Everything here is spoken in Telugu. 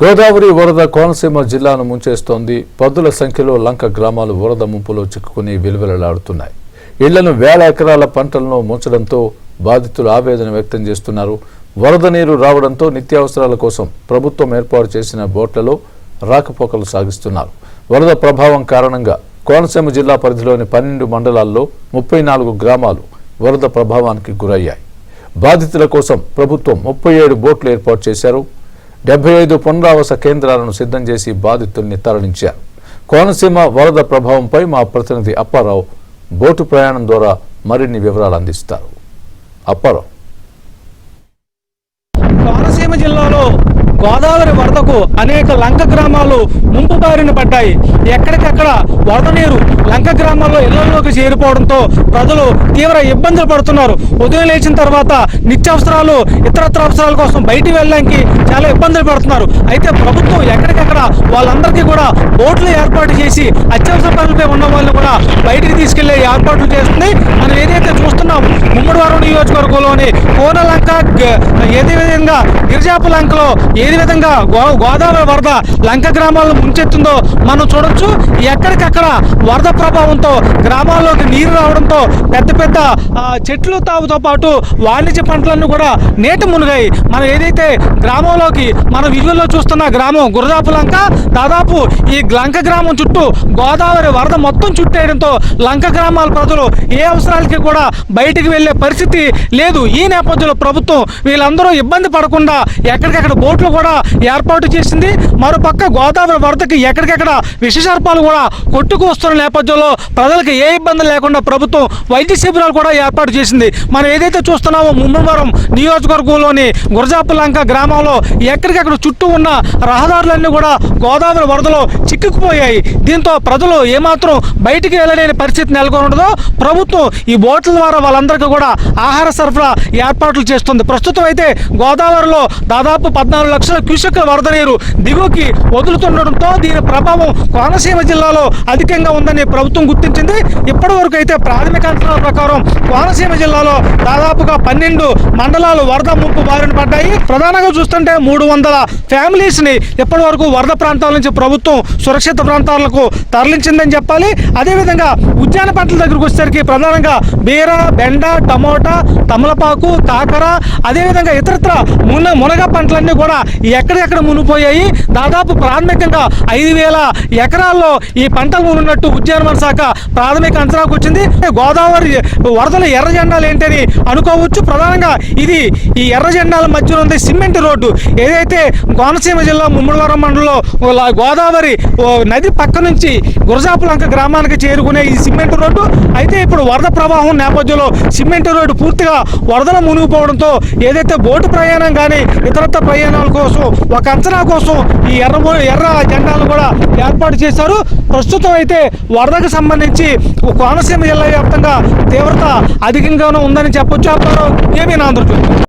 గోదావరి వరద కోనసీమ జిల్లాను ముంచేస్తోంది. పదుల సంఖ్యలో లంక గ్రామాలు వరద ముంపులో చిక్కుకుని విలువెలలాడుతున్నాయి. ఇళ్లను వేల ఎకరాల పంటలను ముంచడంతో బాధితులు ఆవేదన వ్యక్తం చేస్తున్నారు. వరద నీరు రావడంతో నిత్యావసరాల కోసం ప్రభుత్వం ఏర్పాటు చేసిన బోట్లలో రాకపోకలు సాగిస్తున్నారు. వరద ప్రభావం కారణంగా కోనసీమ జిల్లా పరిధిలోని 12 మండలాల్లో 34 గ్రామాలు వరద ప్రభావానికి గురయ్యాయి. బాధితుల కోసం ప్రభుత్వం 37 బోట్లు ఏర్పాటు చేశారు. 75 పునరావాస కేంద్రాలను సిద్ధం చేసి బాధితుల్ని తరలించారు. కోనసీమ వరద ప్రభావంపై మా ప్రతినిధి అప్పారావు బోటు ప్రయాణం ద్వారా మరిన్ని వివరాలు అందిస్తారు. అప్పారావు. కోనసీమ జిల్లాలో గోదావరి వరదకు అనేక లంక గ్రామాలు ముంపు బారిన పడ్డాయి. ఎక్కడికక్కడ వరద నీరు లంక గ్రామాల్లో ఇళ్లలోకి చేరిపోవడంతో ప్రజలు తీవ్ర ఇబ్బందులు పడుతున్నారు. ఉదయం లేచిన తర్వాత నిత్యావసరాలు ఇతరత్ర అవసరాల కోసం బయటికి వెళ్ళడానికి చాలా ఇబ్బందులు పడుతున్నారు. అయితే ప్రభుత్వం ఎక్కడికక్కడ వాళ్ళందరికీ కూడా బోట్లు ఏర్పాటు చేసి అత్యవసర పనులపై ఉన్న వాళ్ళు కూడా బయటికి తీసుకెళ్లే ఏర్పాట్లు చేస్తుంది. మనం ఏదైతే చూస్తున్నాం, ముమ్మడివరం నియోజకవర్గంలోని కోనలంక, ఏదే విధంగా గిరిజాపు లంకలో ఏ విధంగా గోదావరి వరద లంక గ్రామాలను ముంచెత్తుందో మనం చూడొచ్చు. ఎక్కడికక్కడ వరద ప్రభావంతో గ్రామాల్లోకి నీరు రావడంతో పెద్ద పెద్ద చెట్లు తాగుతో పాటు వాణిజ్య పంటలన్నీ కూడా నీట మునిగాయి. మనం ఏదైతే గ్రామంలోకి మన విజువల్లో చూస్తున్న గ్రామం గురజాపు లంక, దాదాపు ఈ లంక గ్రామం చుట్టూ గోదావరి వరద మొత్తం చుట్టేయడంతో లంక గ్రామాల ప్రజలు ఏ అవసరాలకి కూడా బయటికి వెళ్లే పరిస్థితి లేదు. ఈ నేపథ్యంలో ప్రభుత్వం వీళ్ళందరూ ఇబ్బంది పడకుండా ఎక్కడికక్కడ బోట్లు కూడా ఏర్పాటు చేసింది. మరోపక్క గోదావరి వరదకి ఎక్కడికెక్కడ విషసర్పాలు కూడా కొట్టుకు వస్తున్న నేపథ్యంలో ప్రజలకు ఏ ఇబ్బంది లేకుండా ప్రభుత్వం వైద్య శిబిరాలు కూడా ఏర్పాటు చేసింది. మనం ఏదైతే చూస్తున్నామో ముమ్మడివరం నియోజకవర్గంలోని గురజాపు లంక గ్రామంలో ఎక్కడికెక్కడ చుట్టూ ఉన్న రహదారులన్నీ కూడా గోదావరి వరదలో చిక్కుకుపోయాయి. దీంతో ప్రజలు ఏమాత్రం బయటికి వెళ్ళలేని పరిస్థితి నెలకొనడంతో ప్రభుత్వం ఈ బోట్ల ద్వారా వాళ్ళందరికీ కూడా ఆహార సరఫరా ఏర్పాట్లు చేస్తుంది. ప్రస్తుతం అయితే గోదావరిలో దాదాపు 14 లక్షల క్యూసెక్ల వరద నీరు దిగువకి వదులుతుండటంతో దీని ప్రభావం కోనసీమ జిల్లాలో అధికంగా ఉందని ప్రభుత్వం గుర్తించింది. ఇప్పటి వరకు అయితే ప్రాథమిక అంచనాల ప్రకారం కోనసీమ జిల్లాలో దాదాపుగా 12 మండలాలు వరద ముంపు బారిన పడ్డాయి. ప్రధానంగా చూస్తుంటే 300 ఫ్యామిలీస్ ని ఇప్పటి వరకు వరద ప్రాంతాల నుంచి ప్రభుత్వం సురక్షిత ప్రాంతాలకు తరలించిందని చెప్పాలి. అదేవిధంగా ఉద్యాన పంటల దగ్గరకు వచ్చేసరికి ప్రధానంగా బీర, బెండ, టమోటా, తమలపాకు, కాకర, అదేవిధంగా ఇతరత్ర మునగ పంటలన్నీ కూడా ఎక్కడెక్కడ మునిగిపోయాయి. దాదాపు ప్రాథమికంగా 5,000 ఎకరాల్లో ఈ పంటలు మునిగినట్టు ఉద్యానవన శాఖ ప్రాథమిక అంచనాకు వచ్చింది. గోదావరి వరదల ఎర్ర జెండాలు ఏంటని అనుకోవచ్చు. ప్రధానంగా ఇది ఈ ఎర్ర జెండాల మధ్యలో ఉంది సిమెంట్ రోడ్డు. ఏదైతే కోనసీమ జిల్లా ముమ్మడివరం మండలంలో గోదావరి నది పక్క నుంచి గురజాపు లంక గ్రామానికి చేరుకునే ఈ సిమెంట్ రోడ్డు అయితే ఇప్పుడు వరద ప్రవాహం నేపథ్యంలో సిమెంట్ రోడ్డు పూర్తిగా వరదలు మునిగిపోవడంతో ఏదైతే బోటు ప్రయాణం కానీ ఇతరత్ర ప్రయాణాల కోసం ఒక అంచనా కోసం ఈ ఎర్ర జెండాలను కూడా ఏర్పాటు చేశారు. ప్రస్తుతం అయితే వరదకు సంబంధించి కోనసీమ జిల్లా వ్యాప్తంగా తీవ్రత అధికంగానే ఉందని చెప్పొచ్చు. ఏమీ ఆంధ్రప్రదేశ్